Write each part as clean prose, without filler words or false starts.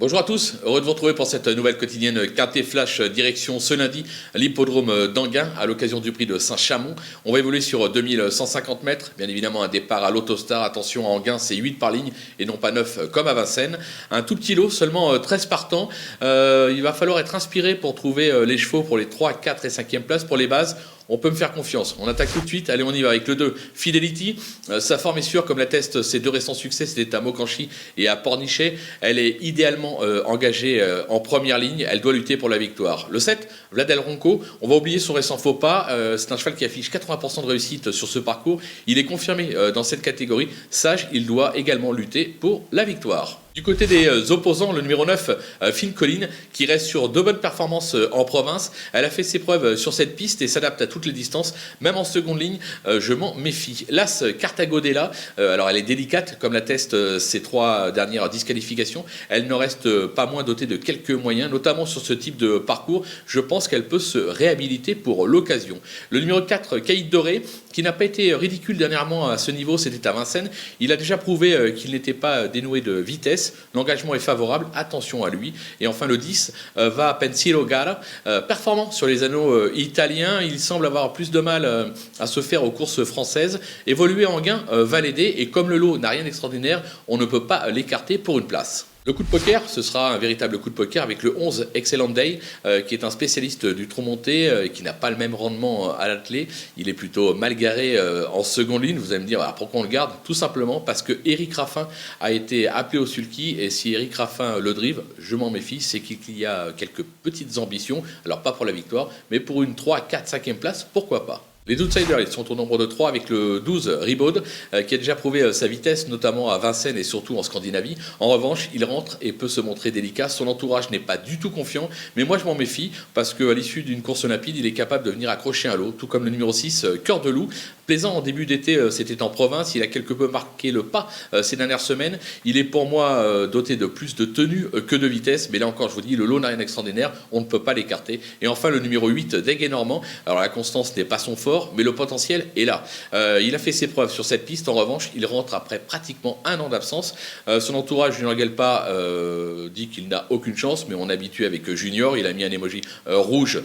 Bonjour à tous, heureux de vous retrouver pour cette nouvelle quotidienne Quintet Flash direction ce lundi l'hippodrome d'Enghien à l'occasion du prix de Saint-Chamond. On va évoluer sur 2150 mètres, bien évidemment un départ à l'Autostar. Attention, à Enghien c'est 8 par ligne et non pas 9 comme à Vincennes. Un tout petit lot, seulement 13 partants. Il va falloir être inspiré pour trouver les chevaux pour les 3, 4 et 5e places. Pour les bases, on peut me faire confiance. On attaque tout de suite. Allez, on y va avec le 2, Fidelity. Sa forme est sûre, comme l'attestent ses deux récents succès. C'était à Mokanchy et à Pornichet. Elle est idéalement engagée en première ligne. Elle doit lutter pour la victoire. Le 7, Vladel Ronco. On va oublier son récent faux pas. C'est un cheval qui affiche 80% de réussite sur ce parcours. Il est confirmé dans cette catégorie. Sage, il doit également lutter pour la victoire. Du côté des opposants, le numéro 9, Phil Collins, qui reste sur de bonnes performances en province. Elle a fait ses preuves sur cette piste et s'adapte à toutes les distances, même en seconde ligne, je m'en méfie. L'As Cartago Della, alors elle est délicate, comme l'attestent ses 3 dernières disqualifications. Elle ne reste pas moins dotée de quelques moyens, notamment sur ce type de parcours. Je pense qu'elle peut se réhabiliter pour l'occasion. Le numéro 4, Caïd Doré, qui n'a pas été ridicule dernièrement à ce niveau, c'était à Vincennes. Il a déjà prouvé qu'il n'était pas dénoué de vitesse. L'engagement est favorable, attention à lui. Et enfin le 10 va à Pensiero Gara, performant sur les anneaux italiens. Il semble avoir plus de mal à se faire aux courses françaises. Évoluer en gain va l'aider et comme le lot n'a rien d'extraordinaire, on ne peut pas l'écarter pour une place. Le coup de poker, ce sera un véritable coup de poker avec le 11 Excellent Day, qui est un spécialiste du trot monté, qui n'a pas le même rendement à l'attelé. Il est plutôt mal garé en seconde ligne. Vous allez me dire, pourquoi on le garde? Tout simplement parce que Éric Raffin a été appelé au sulky. Et si Éric Raffin le drive, je m'en méfie, c'est qu'il y a quelques petites ambitions. Alors pas pour la victoire, mais pour une 3, 4, 5e place, pourquoi pas. Les outsiders, ils sont au nombre de 3 avec le 12 Ribaud, qui a déjà prouvé sa vitesse, notamment à Vincennes et surtout en Scandinavie. En revanche, il rentre et peut se montrer délicat. Son entourage n'est pas du tout confiant, mais moi je m'en méfie parce qu'à l'issue d'une course rapide, il est capable de venir accrocher un lot, tout comme le numéro 6, Cœur de Loup. Plaisant en début d'été, c'était en province. Il a quelque peu marqué le pas ces dernières semaines. Il est pour moi doté de plus de tenue que de vitesse, mais là encore, je vous dis, le lot n'a rien d'extraordinaire. On ne peut pas l'écarter. Et enfin, le numéro 8, Deguet Normand. Alors la constance n'est pas son fort, mais le potentiel est là. Il a fait ses preuves sur cette piste. En revanche, il rentre après pratiquement un an d'absence. Son entourage, Junior Gelpa, dit qu'il n'a aucune chance, mais on est habitué avec Junior. Il a mis un emoji rouge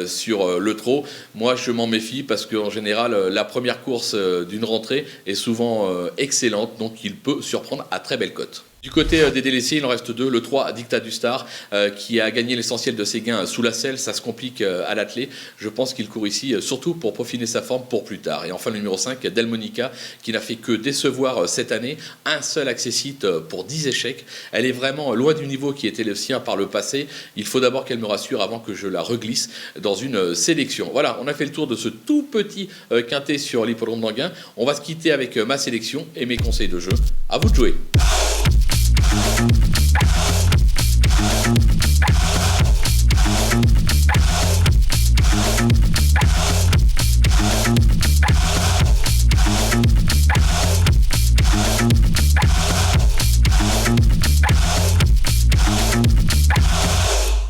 sur le trot. Moi, je m'en méfie parce qu'en général, la première course d'une rentrée est souvent excellente, donc il peut surprendre à très belle cote. Du côté des délaissés, il en reste 2. Le 3, Dictat du Star, qui a gagné l'essentiel de ses gains sous la selle. Ça se complique à l'attelé. Je pense qu'il court ici surtout pour peaufiner sa forme pour plus tard. Et enfin, le numéro 5, Delmonica, qui n'a fait que décevoir cette année. Un seul accessite pour 10 échecs. Elle est vraiment loin du niveau qui était le sien par le passé. Il faut d'abord qu'elle me rassure avant que je la reglisse dans une sélection. Voilà, on a fait le tour de ce tout petit quintet sur l'hippodrome d'Enghien. On va se quitter avec ma sélection et mes conseils de jeu. À vous de jouer.